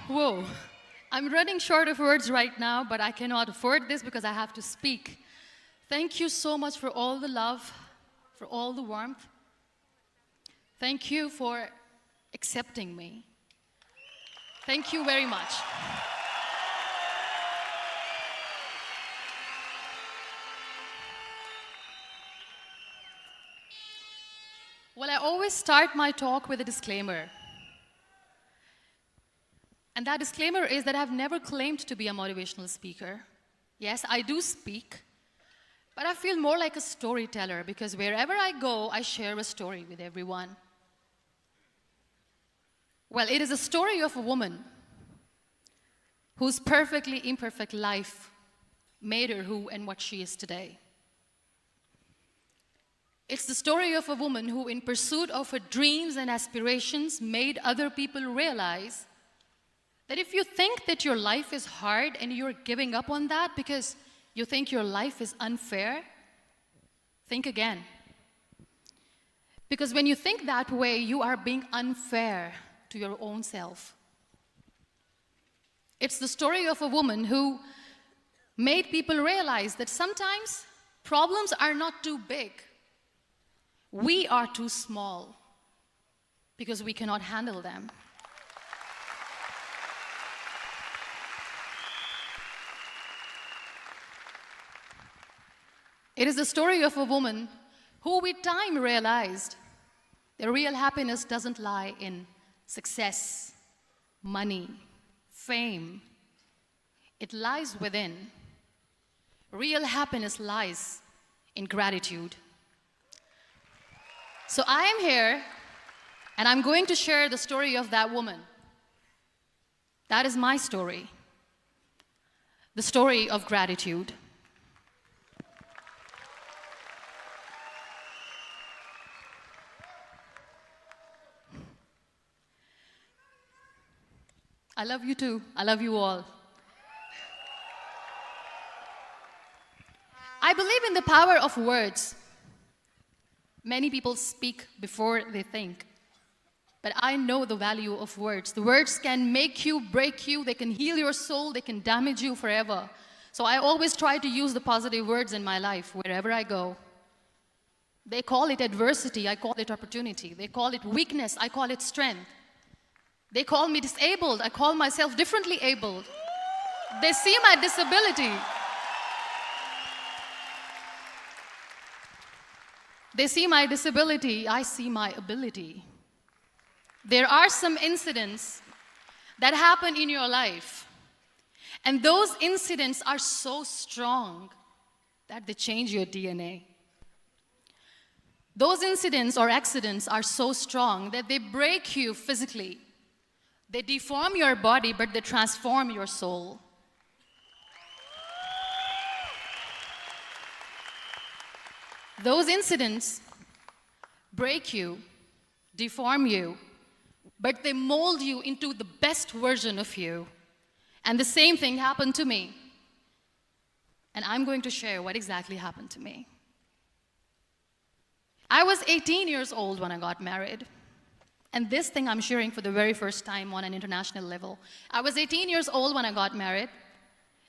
Whoa. I'm running short of words right now, but I cannot afford this because I have to speak. Thank you so much for all the love, for all the warmth. Thank you for accepting me. Thank you very much. Well, I always start my talk with a disclaimer. And that disclaimer is that I've never claimed to be a motivational speaker. Yes, I do speak, but I feel more like a storyteller because wherever I go, I share a story with everyone. Well, it is a story of a woman whose perfectly imperfect life made her who and what she is today. It's the story of a woman who, in pursuit of her dreams and aspirations, made other people realize that if you think that your life is hard and you're giving up on that because you think your life is unfair, think again. Because when you think that way, you are being unfair to your own self. It's the story of a woman who made people realize that sometimes problems are not too big. We are too small because we cannot handle them. It is the story of a woman who with time realized that real happiness doesn't lie in success, money, fame. It lies within. Real happiness lies in gratitude. So I am here, and I'm going to share the story of that woman. That is my story. The story of gratitude. I love you too. I love you all. I believe in the power of words. Many people speak before they think. But I know the value of words. The words can make you, break you, they can heal your soul, they can damage you forever. So I always try to use the positive words in my life wherever I go. They call it adversity, I call it opportunity. They call it weakness, I call it strength. They call me disabled, I call myself differently abled. They see my disability. They see my disability, I see my ability. There are some incidents that happen in your life, and those incidents are so strong that they change your DNA. Those incidents or accidents are so strong that they break you physically. They deform your body, but they transform your soul. Those incidents break you, deform you, but they mold you into the best version of you. And the same thing happened to me. And I'm going to share what exactly happened to me. I was 18 years old when I got married. And this thing I'm sharing for the very first time on an international level. I was 18 years old when I got married.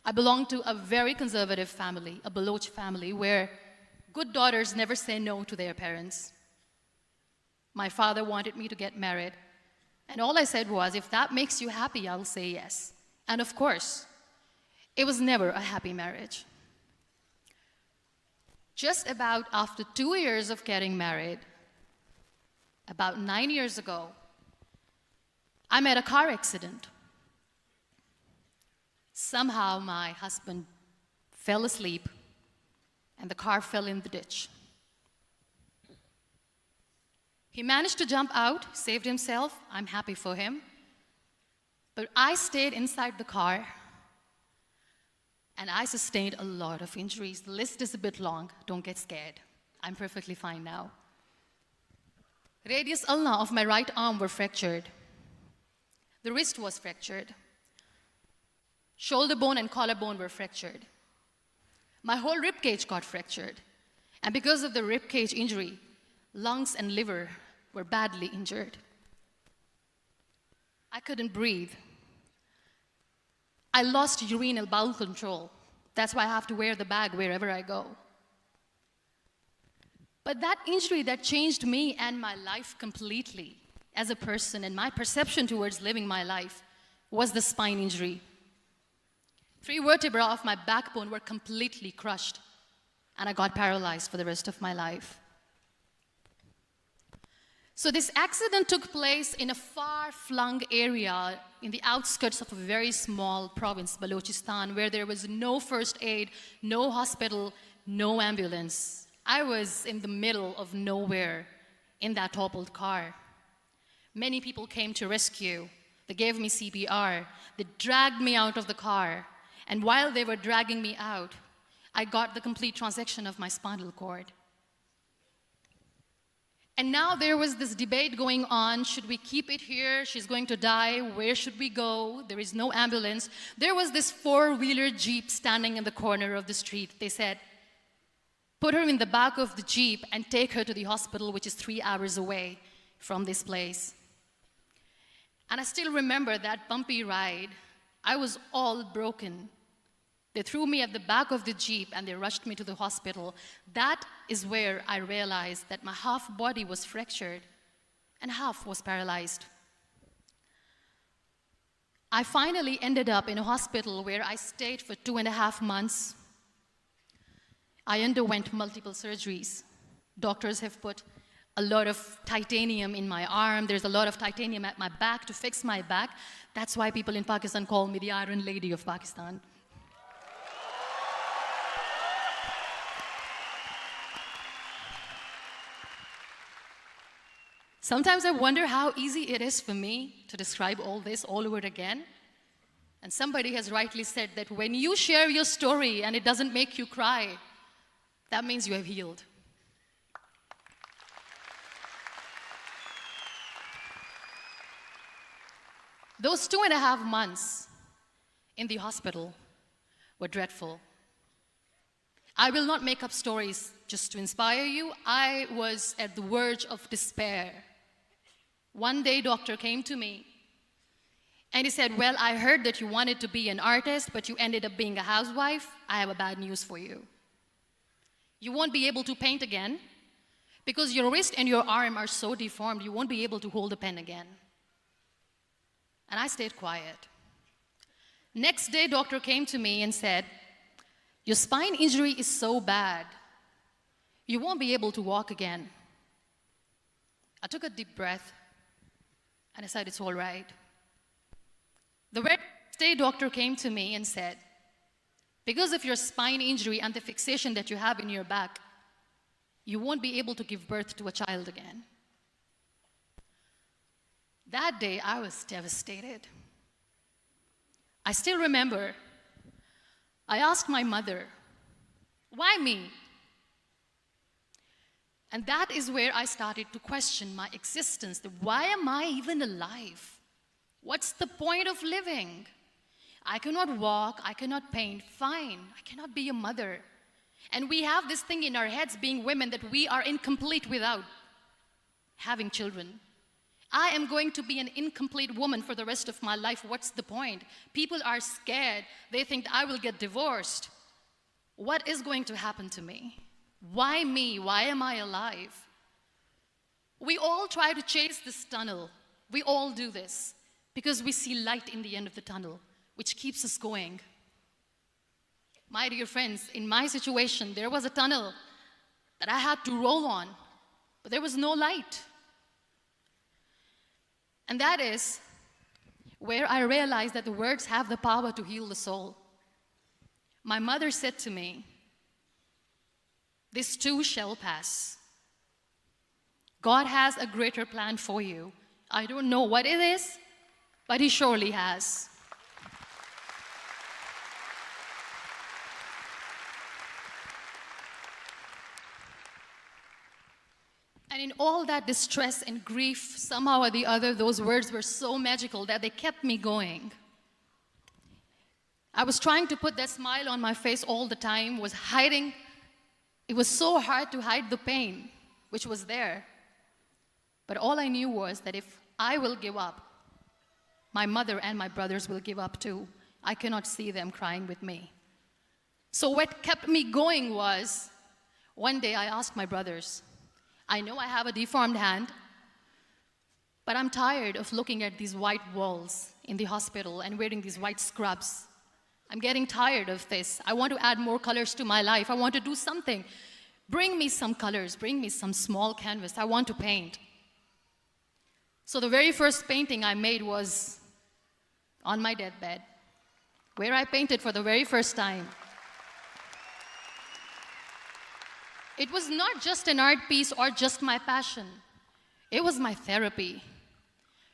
I belonged to a very conservative family, a Baloch family, where good daughters never say no to their parents. My father wanted me to get married. And all I said was, if that makes you happy, I'll say yes. And of course, it was never a happy marriage. Just about after 2 years of getting married, about 9 years ago, I met a car accident. Somehow my husband fell asleep and the car fell in the ditch. He managed to jump out, saved himself. I'm happy for him. But I stayed inside the car and I sustained a lot of injuries. The list is a bit long. Don't get scared. I'm perfectly fine now. Radius ulna of my right arm were fractured. The wrist was fractured. Shoulder bone and collarbone were fractured. My whole rib cage got fractured. And because of the rib cage injury, lungs and liver were badly injured. I couldn't breathe. I lost urinary bowel control. That's why I have to wear the bag wherever I go. But that injury that changed me and my life completely as a person and my perception towards living my life was the spine injury. 3 vertebrae of my backbone were completely crushed, and I got paralyzed for the rest of my life. So this accident took place in a far-flung area in the outskirts of a very small province, Balochistan, where there was no first aid, no hospital, no ambulance. I was in the middle of nowhere in that toppled car. Many people came to rescue. They gave me CPR. They dragged me out of the car. And while they were dragging me out, I got the complete transection of my spinal cord. And now there was this debate going on. Should we keep it here? She's going to die. Where should we go? There is no ambulance. There was this 4-wheeler Jeep standing in the corner of the street. They said, put her in the back of the Jeep and take her to the hospital, which is 3 hours away from this place. And I still remember that bumpy ride. I was all broken. They threw me at the back of the Jeep and they rushed me to the hospital. That is where I realized that my half body was fractured and half was paralyzed. I finally ended up in a hospital where I stayed for 2.5 months. I underwent multiple surgeries. Doctors have put a lot of titanium in my arm. There's a lot of titanium at my back to fix my back. That's why people in Pakistan call me the Iron Lady of Pakistan. Sometimes I wonder how easy it is for me to describe all this all over again. And somebody has rightly said that when you share your story and it doesn't make you cry, that means you have healed. Those 2.5 months in the hospital were dreadful. I will not make up stories just to inspire you. I was at the verge of despair. One day, doctor came to me and he said, well, I heard that you wanted to be an artist, but you ended up being a housewife. I have a bad news for you. You won't be able to paint again because your wrist and your arm are so deformed, you won't be able to hold a pen again. And I stayed quiet. Next day, doctor came to me and said, your spine injury is so bad, you won't be able to walk again. I took a deep breath and I said, it's all right. The very next day, doctor came to me and said, because of your spine injury and the fixation that you have in your back, you won't be able to give birth to a child again. That day, I was devastated. I still remember, I asked my mother, why me? And that is where I started to question my existence. Why am I even alive? What's the point of living? I cannot walk, I cannot paint, fine, I cannot be a mother. And we have this thing in our heads, being women, that we are incomplete without having children. I am going to be an incomplete woman for the rest of my life. What's the point? People are scared. They think I will get divorced. What is going to happen to me? Why me? Why am I alive? We all try to chase this tunnel. We all do this because we see light in the end of the tunnel, which keeps us going. My dear friends, in my situation, there was a tunnel that I had to roll on, but there was no light. And that is where I realized that the words have the power to heal the soul. My mother said to me, this too shall pass. God has a greater plan for you. I don't know what it is, but He surely has. And in all that distress and grief, somehow or the other, those words were so magical that they kept me going. I was trying to put that smile on my face all the time, was hiding. It was so hard to hide the pain, which was there. But all I knew was that if I will give up, my mother and my brothers will give up too. I cannot see them crying with me. So what kept me going was, one day I asked my brothers, I know I have a deformed hand, but I'm tired of looking at these white walls in the hospital and wearing these white scrubs. I'm getting tired of this. I want to add more colors to my life. I want to do something. Bring me some colors. Bring me some small canvas. I want to paint. So the very first painting I made was on my deathbed, where I painted for the very first time. It was not just an art piece or just my passion. It was my therapy.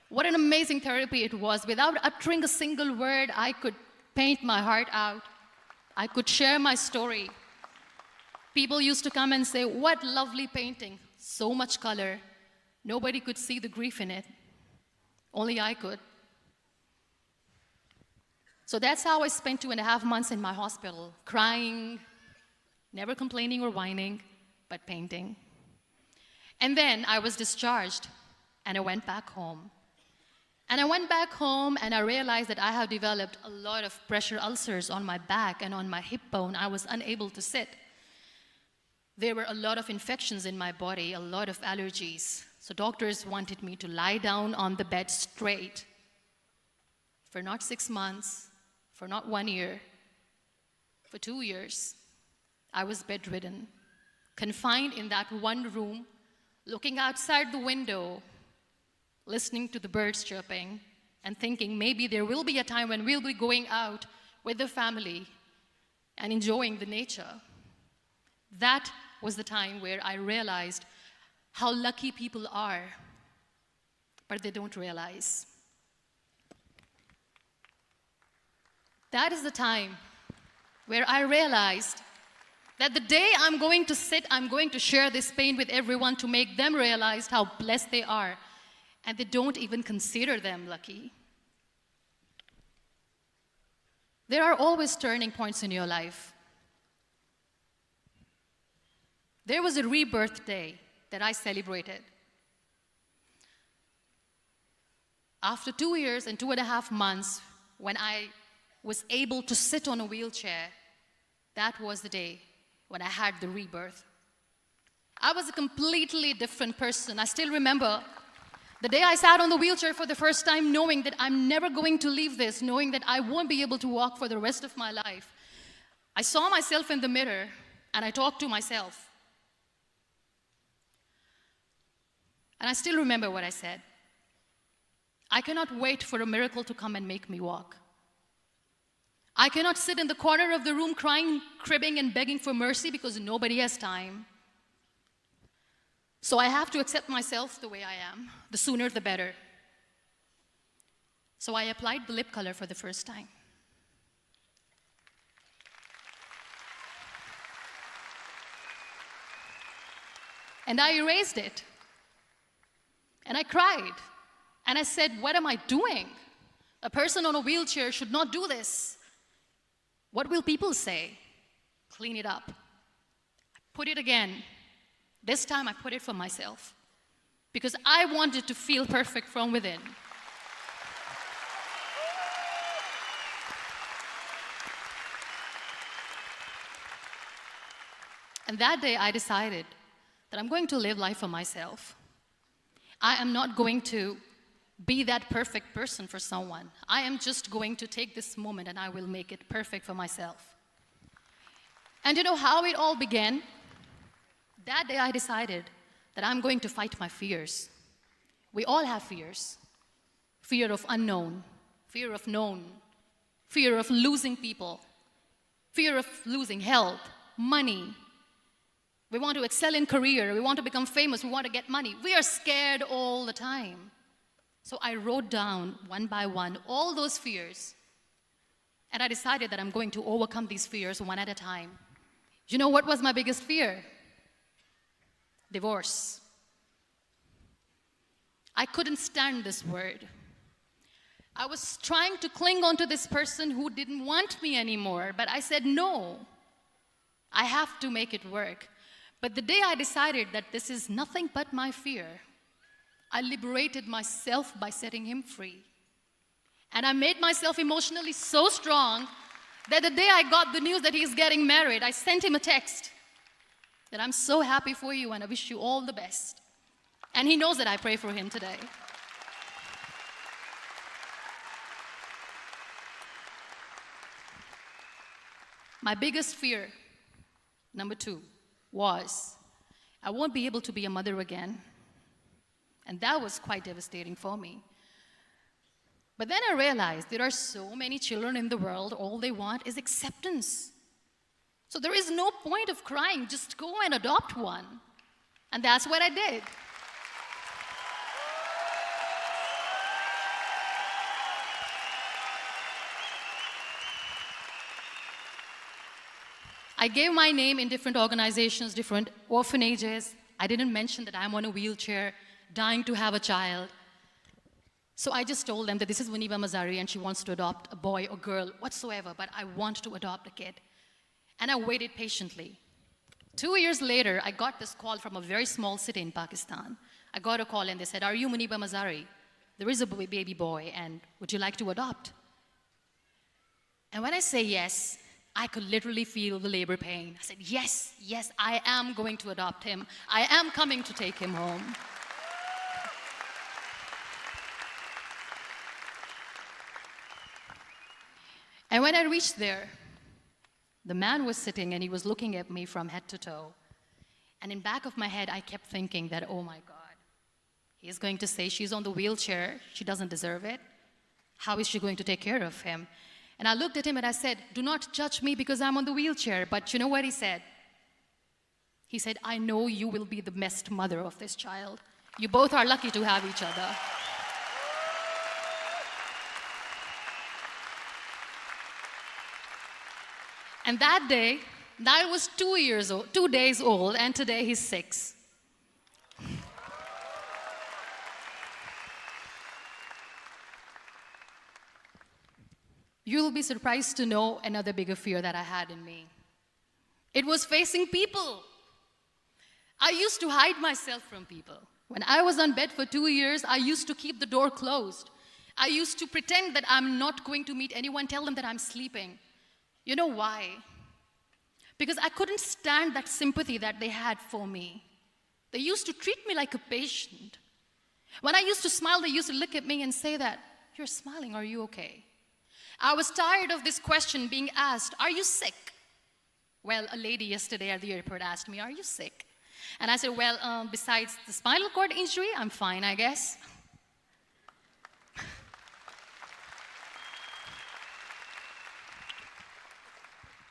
What an amazing therapy it was. Without uttering a single word, I could paint my heart out. I could share my story. People used to come and say, what lovely painting, so much color. Nobody could see the grief in it. Only I could. So that's how I spent 2.5 months in my hospital, crying, never complaining or whining, but painting. And then I was discharged, and I went back home. And I went back home, and I realized that I have developed a lot of pressure ulcers on my back and on my hip bone. I was unable to sit. There were a lot of infections in my body, a lot of allergies. So doctors wanted me to lie down on the bed straight for not 6 months, for not 1 year, for 2 years. I was bedridden, confined in that one room, looking outside the window, listening to the birds chirping, and thinking maybe there will be a time when we'll be going out with the family and enjoying the nature. That was the time where I realized how lucky people are, but they don't realize. That is the time where I realized that the day I'm going to sit, I'm going to share this pain with everyone to make them realize how blessed they are, and they don't even consider them lucky. There are always turning points in your life. There was a rebirth day that I celebrated. After 2 years and 2.5 months, when I was able to sit on a wheelchair, that was the day when I had the rebirth. I was a completely different person. I still remember the day I sat on the wheelchair for the first time, knowing that I'm never going to leave this, knowing that I won't be able to walk for the rest of my life. I saw myself in the mirror, and I talked to myself. And I still remember what I said. I cannot wait for a miracle to come and make me walk. I cannot sit in the corner of the room crying, cribbing, and begging for mercy because nobody has time. So I have to accept myself the way I am. The sooner, the better. So I applied the lip color for the first time. And I erased it. And I cried. And I said, what am I doing? A person on a wheelchair should not do this. What will people say? Clean it up. Put it again. This time I put it for myself, because I wanted to feel perfect from within. And that day I decided that I'm going to live life for myself. I am not going to be that perfect person for someone. I am just going to take this moment and I will make it perfect for myself. And you know how it all began? That day I decided that I'm going to fight my fears. We all have fears. Fear of unknown, fear of known, fear of losing people, fear of losing health, money. We want to excel in career, we want to become famous, we want to get money. We are scared all the time. So I wrote down one by one all those fears, and I decided that I'm going to overcome these fears one at a time. You know what was my biggest fear? Divorce. I couldn't stand this word. I was trying to cling on to this person who didn't want me anymore, but I said, no, I have to make it work. But the day I decided that this is nothing but my fear, I liberated myself by setting him free. And I made myself emotionally so strong that the day I got the news that he's getting married, I sent him a text that I'm so happy for you and I wish you all the best. And he knows that I pray for him today. My biggest fear, number 2, was I won't be able to be a mother again. And that was quite devastating for me. But then I realized there are so many children in the world, all they want is acceptance. So there is no point of crying, just go and adopt one. And that's what I did. I gave my name in different organizations, different orphanages. I didn't mention that I'm on a wheelchair, dying to have a child. So I just told them that this is Muniba Mazari and she wants to adopt a boy or girl, whatsoever, but I want to adopt a kid. And I waited patiently. 2 years later, I got this call from a very small city in Pakistan. I got a call and they said, "Are you Muniba Mazari? There is a baby boy and would you like to adopt?" And when I say yes, I could literally feel the labor pain. I said, yes, yes, I am going to adopt him. I am coming to take him home. And when I reached there, the man was sitting and he was looking at me from head to toe. And in back of my head, I kept thinking that, oh my God, he's going to say she's on the wheelchair, she doesn't deserve it. How is she going to take care of him? And I looked at him and I said, do not judge me because I'm on the wheelchair. But you know what he said? He said, I know you will be the best mother of this child. You both are lucky to have each other. And that day, that was 2 days old, and today he's 6. You'll be surprised to know another bigger fear that I had in me. It was facing people. I used to hide myself from people. When I was on bed for 2 years, I used to keep the door closed. I used to pretend that I'm not going to meet anyone, tell them that I'm sleeping. You know why? Because I couldn't stand that sympathy that they had for me. They used to treat me like a patient. When I used to smile, they used to look at me and say that, "You're smiling, are you okay?" I was tired of this question being asked, "Are you sick?" Well, a lady yesterday at the airport asked me, "Are you sick?" And I said, well, besides the spinal cord injury, I'm fine, I guess.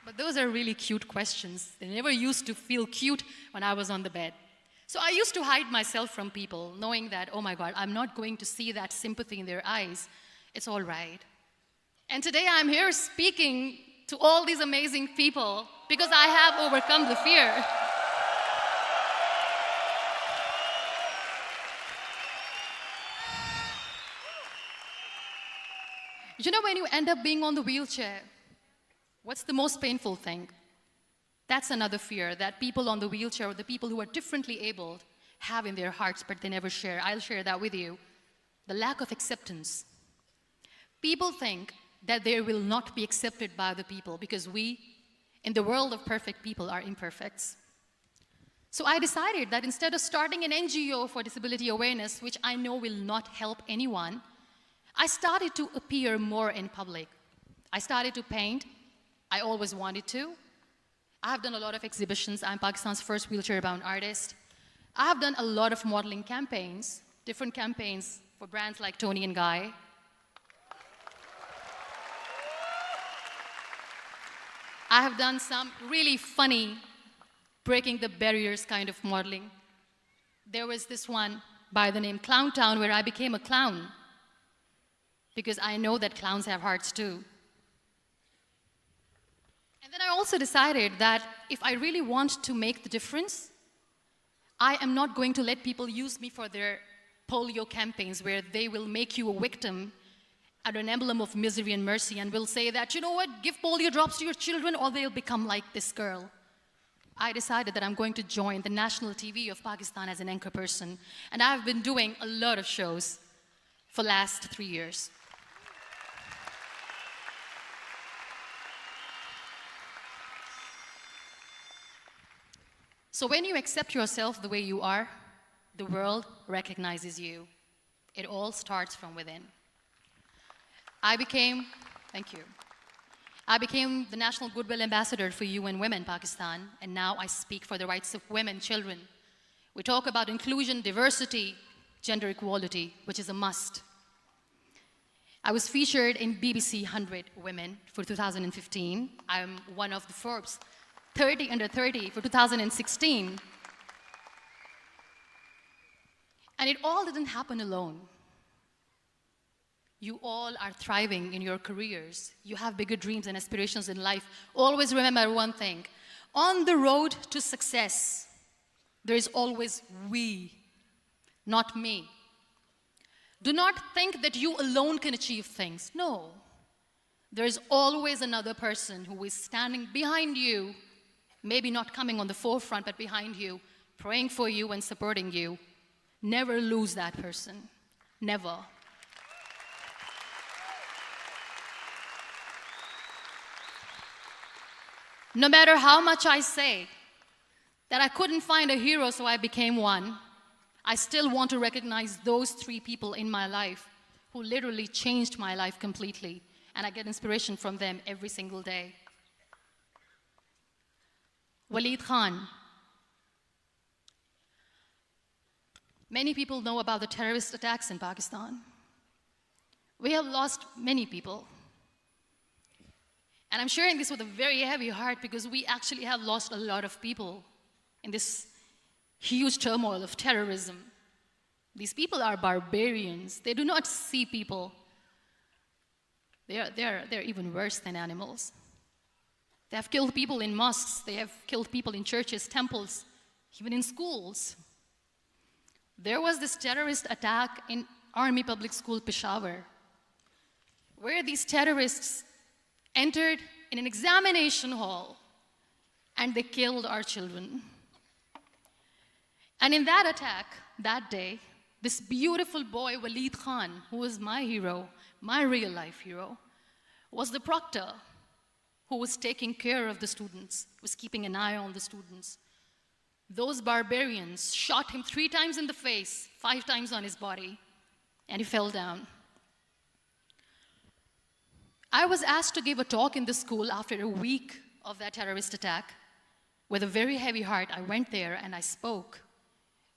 But those are really cute questions. They never used to feel cute when I was on the bed. So I used to hide myself from people, knowing that, oh my God, I'm not going to see that sympathy in their eyes. It's all right. And today I'm here speaking to all these amazing people because I have overcome the fear. You know, when you end up being on the wheelchair, what's the most painful thing? That's another fear that people on the wheelchair or the people who are differently abled have in their hearts, but they never share. I'll share that with you. The lack of acceptance. People think that they will not be accepted by the people because we, in the world of perfect people, are imperfects. So I decided that instead of starting an NGO for disability awareness, which I know will not help anyone, I started to appear more in public. I started to paint. I always wanted to. I have done a lot of exhibitions. I'm Pakistan's first wheelchair-bound artist. I have done a lot of modeling campaigns, different campaigns for brands like Tony and Guy. I have done some really funny, breaking the barriers kind of modeling. There was this one by the name Clown Town where I became a clown because I know that clowns have hearts too. And then I also decided that if I really want to make the difference, I am not going to let people use me for their polio campaigns where they will make you a victim and an emblem of misery and mercy and will say that, you know what, give polio drops to your children or they'll become like this girl. I decided that I'm going to join the national TV of Pakistan as an anchor person, and I've been doing a lot of shows for the last 3 years. So when you accept yourself the way you are, the world recognizes you. It all starts from within. Thank you. I became the National Goodwill Ambassador for UN Women Pakistan, and now I speak for the rights of women, children. We talk about inclusion, diversity, gender equality, which is a must. I was featured in BBC 100 Women for 2015. I'm one of the Forbes 30 under 30 for 2016. And it all didn't happen alone. You all are thriving in your careers. You have bigger dreams and aspirations in life. Always remember one thing. On the road to success, there is always we, not me. Do not think that you alone can achieve things. No. There is always another person who is standing behind you, maybe not coming on the forefront, but behind you, praying for you and supporting you. Never lose that person. Never. No matter how much I say that I couldn't find a hero, so I became one, I still want to recognize those 3 people in my life who literally changed my life completely, and I get inspiration from them every single day. Waleed Khan. Many people know about the terrorist attacks in Pakistan. We have lost many people. And I'm sharing this with a very heavy heart because we actually have lost a lot of people in this huge turmoil of terrorism. These people are barbarians. They do not see people. They're even worse than animals. They have killed people in mosques. They have killed people in churches, temples, even in schools. There was this terrorist attack in Army Public School, Peshawar, where these terrorists entered in an examination hall and they killed our children. And in that attack, that day, this beautiful boy, Waleed Khan, who was my hero, my real life hero, was the proctor who was taking care of the students, was keeping an eye on the students. Those barbarians shot him 3 times in the face, 5 times on his body, and he fell down. I was asked to give a talk in the school after a week of that terrorist attack. With a very heavy heart, I went there and I spoke.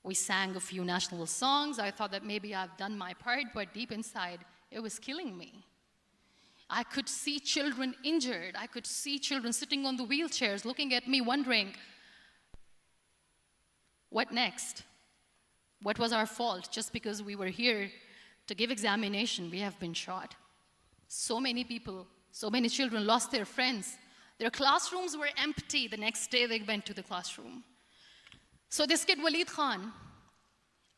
We sang a few national songs. I thought that maybe I've done my part, but deep inside, it was killing me. I could see children injured. I could see children sitting on the wheelchairs, looking at me, wondering, what next? What was our fault? Just because we were here to give examination, we have been shot. So many people, so many children lost their friends. Their classrooms were empty. The next day they went to the classroom. So this kid, Waleed Khan,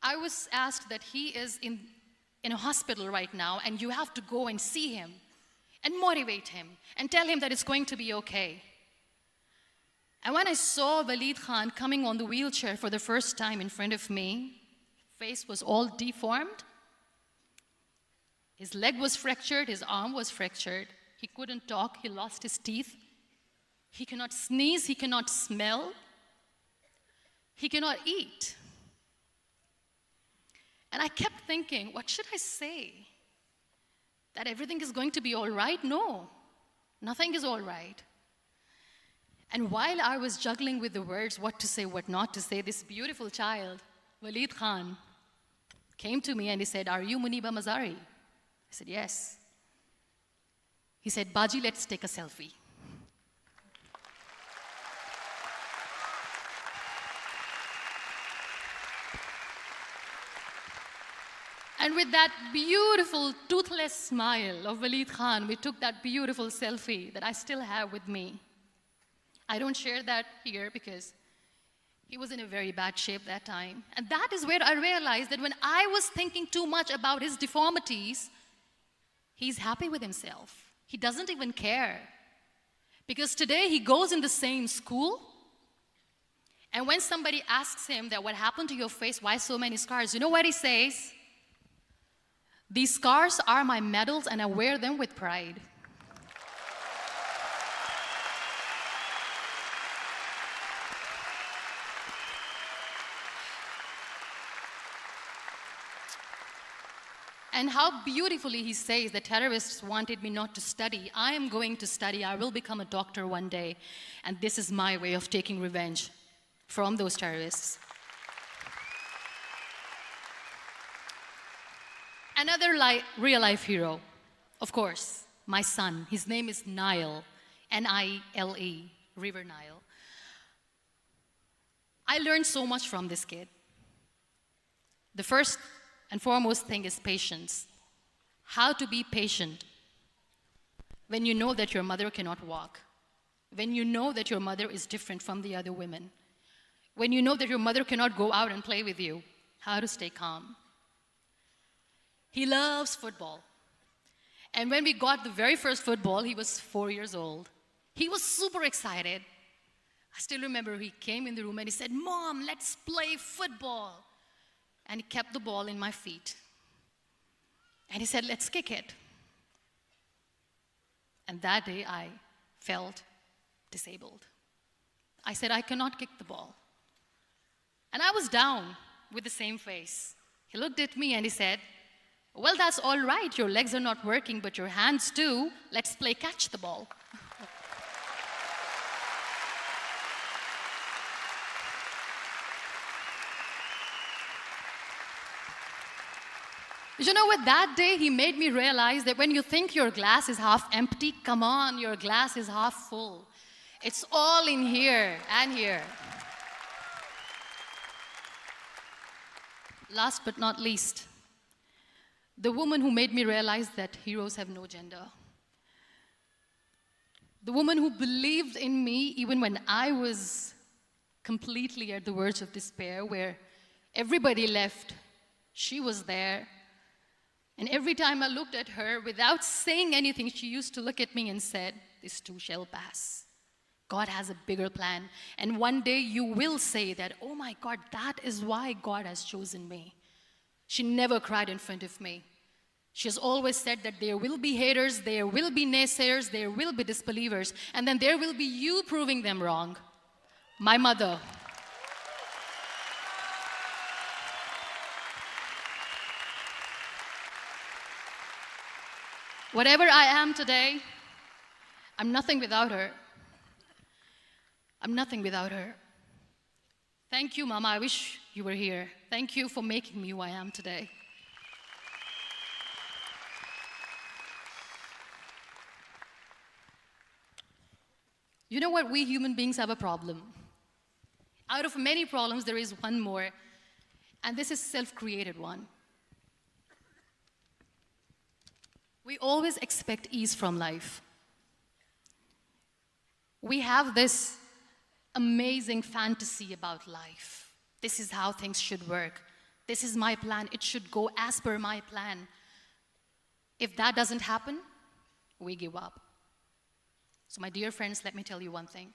I was asked that he is in a hospital right now, and you have to go and see him and motivate him and tell him that it's going to be okay. And when I saw Waleed Khan coming on the wheelchair for the first time in front of me, face was all deformed. His leg was fractured, his arm was fractured. He couldn't talk, he lost his teeth. He cannot sneeze, he cannot smell. He cannot eat. And I kept thinking, what should I say? That everything is going to be all right? No, nothing is all right. And while I was juggling with the words, what to say, what not to say, this beautiful child, Waleed Khan, came to me and he said, "Are you Muniba Mazari?" I said, "Yes." He said, "Baji, let's take a selfie." And with that beautiful, toothless smile of Waleed Khan, we took that beautiful selfie that I still have with me. I don't share that here because he was in a very bad shape that time. And that is where I realized that when I was thinking too much about his deformities, he's happy with himself. He doesn't even care. Because today he goes in the same school, and when somebody asks him that, "What happened to your face? Why so many scars?" You know what he says? "These scars are my medals and I wear them with pride." And how beautifully he says the terrorists wanted me not to study. I am going to study. I will become a doctor one day. And this is my way of taking revenge from those terrorists. Another real-life hero, of course, my son. His name is Nile, N-I-L-E, River Nile. I learned so much from this kid. The first and foremost thing is patience. How to be patient when you know that your mother cannot walk, when you know that your mother is different from the other women, when you know that your mother cannot go out and play with you, how to stay calm. He loves football. And when we got the very first football, he was 4 years old. He was super excited. I still remember he came in the room and he said, "Mom, let's play football." And he kept the ball in my feet. And he said, "Let's kick it." And that day I felt disabled. I said, "I cannot kick the ball." And I was down with the same face. He looked at me and he said, "Well, that's all right. Your legs are not working, but your hands do. Let's play catch the ball." You know what? That day he made me realize that when you think your glass is half empty, come on, your glass is half full. It's all in here and here. Last but not least, the woman who made me realize that heroes have no gender. The woman who believed in me even when I was completely at the verge of despair, where everybody left, she was there. And every time I looked at her, without saying anything, she used to look at me and said, "This too shall pass. God has a bigger plan. And one day you will say that, oh my God, that is why God has chosen me." She never cried in front of me. She has always said that there will be haters, there will be naysayers, there will be disbelievers, and then there will be you proving them wrong. My mother. Whatever I am today, I'm nothing without her. I'm nothing without her. Thank you, Mama. I wish you were here. Thank you for making me who I am today. You know what? We human beings have a problem. Out of many problems, there is one more, and this is a self-created one. We always expect ease from life. We have this amazing fantasy about life. This is how things should work. This is my plan. It should go as per my plan. If that doesn't happen, we give up. So my dear friends, let me tell you one thing.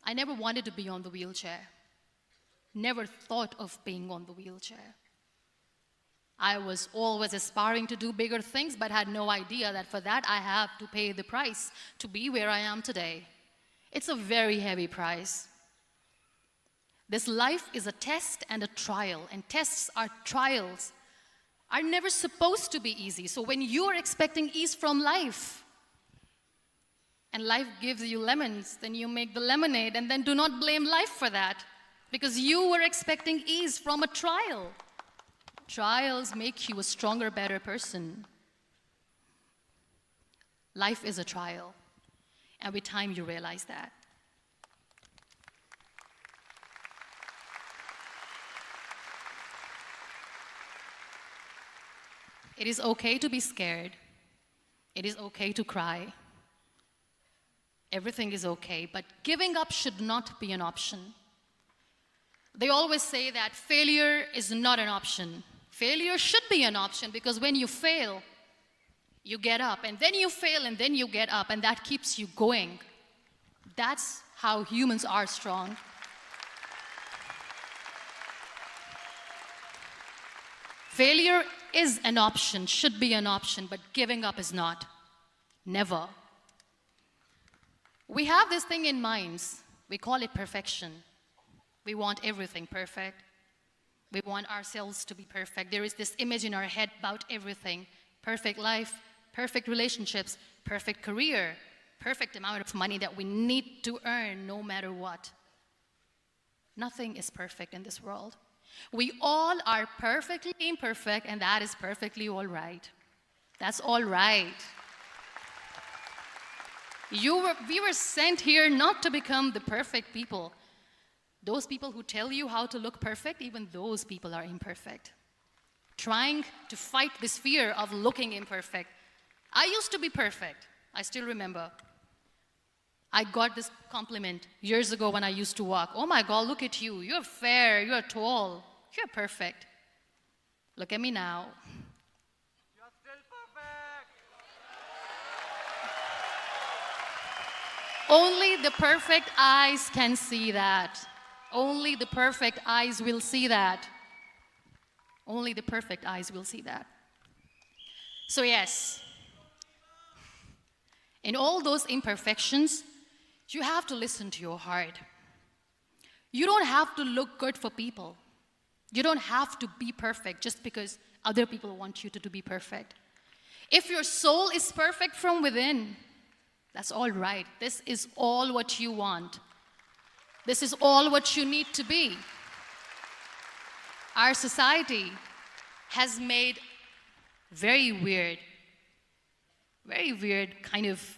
I never wanted to be on the wheelchair. Never thought of being on the wheelchair. I was always aspiring to do bigger things, but had no idea that for that I have to pay the price to be where I am today. It's a very heavy price. This life is a test and a trial, and tests are trials are never supposed to be easy. So when you are expecting ease from life, and life gives you lemons, then you make the lemonade, and then do not blame life for that, because you were expecting ease from a trial. Trials make you a stronger, better person. Life is a trial, and with time you realize that. It is okay to be scared. It is okay to cry. Everything is okay, but giving up should not be an option. They always say that failure is not an option. Failure should be an option, because when you fail, you get up, and then you fail, and then you get up, and that keeps you going. That's how humans are strong. Failure is an option, should be an option, but giving up is not. Never. We have this thing in minds. We call it perfection. We want everything perfect. We want ourselves to be perfect. There is this image in our head about everything. Perfect life, perfect relationships, perfect career, perfect amount of money that we need to earn no matter what. Nothing is perfect in this world. We all are perfectly imperfect, and that is perfectly all right. That's all right. We were sent here not to become the perfect people. Those people who tell you how to look perfect, even those people are imperfect. Trying to fight this fear of looking imperfect. I used to be perfect. I still remember. I got this compliment years ago when I used to walk. Oh my God, look at you. You're fair, you're tall, you're perfect. Look at me now. You're still perfect. Only the perfect eyes can see that. Only the perfect eyes will see that. Only the perfect eyes will see that. So yes, in all those imperfections, you have to listen to your heart. You don't have to look good for people. You don't have to be perfect just because other people want you to be perfect. If your soul is perfect from within, that's all right. This is all what you want. This is all what you need to be. Our society has made very weird kind of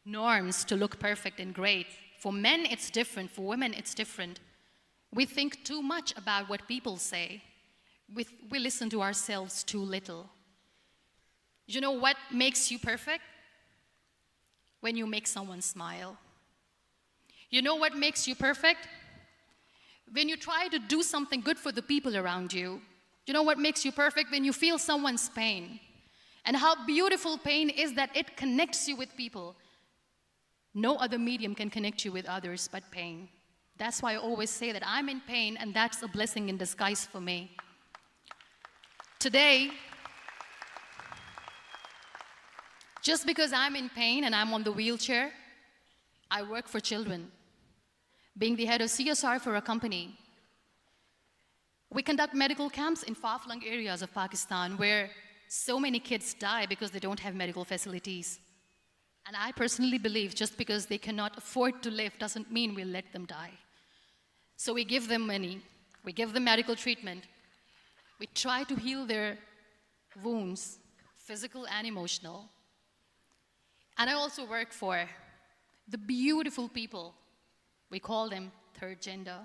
norms to look perfect and great. For men, it's different. For women, it's different. We think too much about what people say. We listen to ourselves too little. You know what makes you perfect? When you make someone smile. You know what makes you perfect? When you try to do something good for the people around you. You know what makes you perfect? When you feel someone's pain. And how beautiful pain is that it connects you with people. No other medium can connect you with others but pain. That's why I always say that I'm in pain, and that's a blessing in disguise for me. Today, just because I'm in pain and I'm on the wheelchair, I work for children. Being the head of CSR for a company, we conduct medical camps in far-flung areas of Pakistan where so many kids die because they don't have medical facilities. And I personally believe just because they cannot afford to live doesn't mean we'll let them die. So we give them money, we give them medical treatment, we try to heal their wounds, physical and emotional. And I also work for the beautiful people, we call them third gender,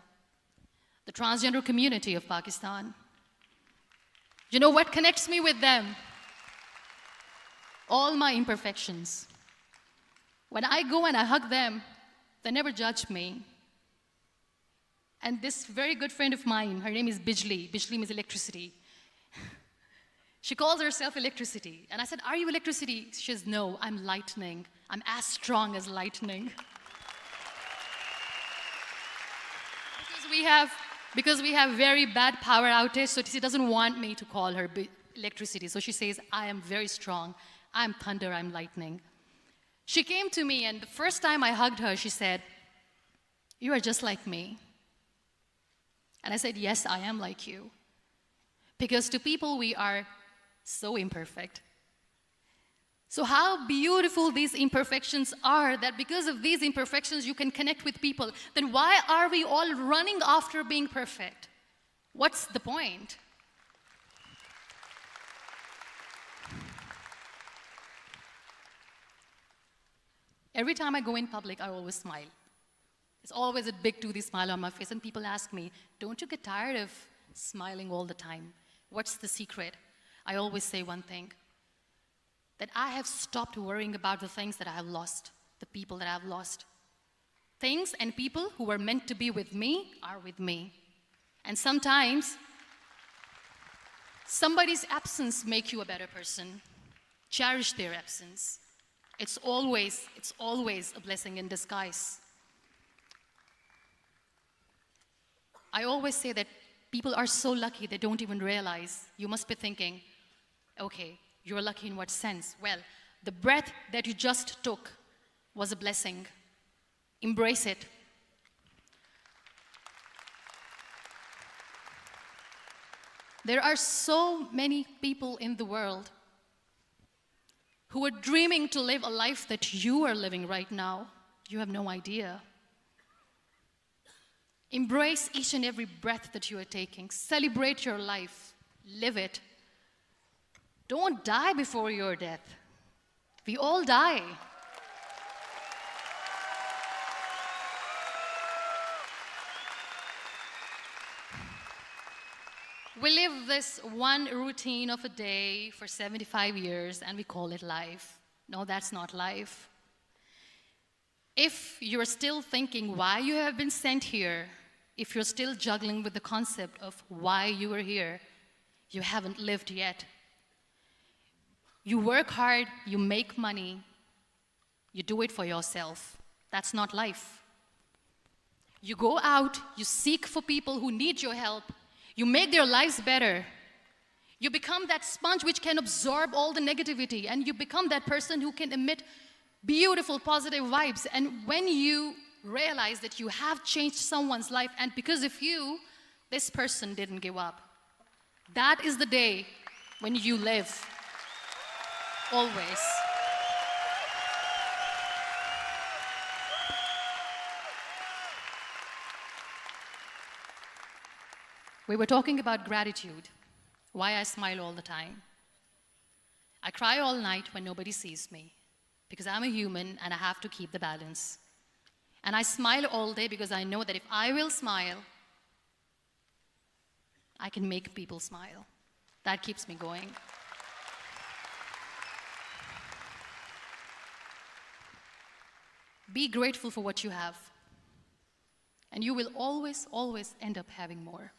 the transgender community of Pakistan. You know what connects me with them? All my imperfections. When I go and I hug them, they never judge me. And this very good friend of mine, her name is Bijli. Bijli means electricity. She calls herself electricity. And I said, are you electricity? She says, no, I'm lightning. I'm as strong as lightning. Because we have very bad power outage, so she doesn't want me to call her electricity. So she says, I am very strong. I'm thunder, I'm lightning. She came to me, and the first time I hugged her, she said, you are just like me. And I said, yes, I am like you. Because to people, we are so imperfect. So how beautiful these imperfections are, that because of these imperfections, you can connect with people. Then why are we all running after being perfect? What's the point? Every time I go in public, I always smile. There's always a big toothy smile on my face, and people ask me, don't you get tired of smiling all the time? What's the secret? I always say one thing, that I have stopped worrying about the things that I have lost, the people that I have lost. Things and people who were meant to be with me are with me. And sometimes, somebody's absence makes you a better person. Cherish their absence. It's always a blessing in disguise. I always say that people are so lucky they don't even realize. You must be thinking, okay, you're lucky in what sense? Well, the breath that you just took was a blessing. Embrace it. There are so many people in the world who are dreaming to live a life that you are living right now. You have no idea. Embrace each and every breath that you are taking. Celebrate your life. Live it. Don't die before your death. We all die. We live this one routine of a day for 75 years and we call it life. No, that's not life. If you're still thinking why you have been sent here, if you're still juggling with the concept of why you are here, you haven't lived yet. You work hard, you make money, you do it for yourself. That's not life. You go out, you seek for people who need your help, you make their lives better. You become that sponge which can absorb all the negativity, and you become that person who can emit beautiful, positive vibes. And when you realize that you have changed someone's life, and because of you, this person didn't give up, that is the day when you live. Always. We were talking about gratitude, why I smile all the time. I cry all night when nobody sees me, because I'm a human and I have to keep the balance. And I smile all day because I know that if I will smile, I can make people smile. That keeps me going. Be grateful for what you have, and you will always, always end up having more.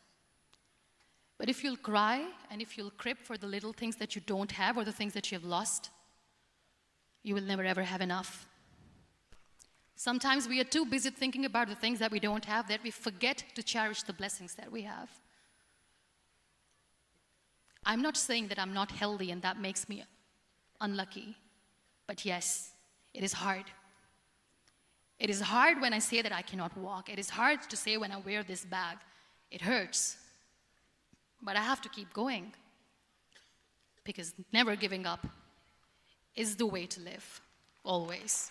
But if you'll cry and if you'll crib for the little things that you don't have or the things that you have lost, you will never ever have enough. Sometimes we are too busy thinking about the things that we don't have that we forget to cherish the blessings that we have. I'm not saying that I'm not healthy and that makes me unlucky, but yes, it is hard. It is hard when I say that I cannot walk. It is hard to say when I wear this bag. It hurts. But I have to keep going, because never giving up is the way to live, always.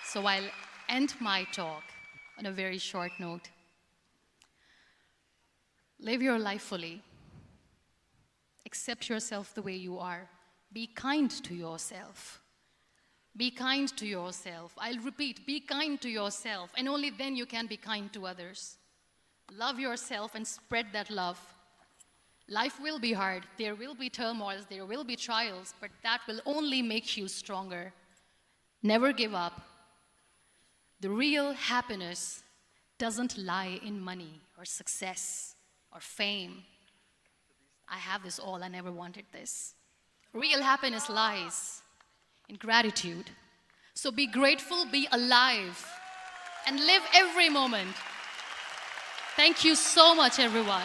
So I'll end my talk on a very short note. Live your life fully. Accept yourself the way you are. Be kind to yourself. Be kind to yourself. I'll repeat, be kind to yourself, and only then you can be kind to others. Love yourself and spread that love. Life will be hard. There will be turmoils, there will be trials, but that will only make you stronger. Never give up. The real happiness doesn't lie in money or success or fame. I have this all, I never wanted this. Real happiness lies in gratitude. So be grateful, be alive, and live every moment. Thank you so much, everyone.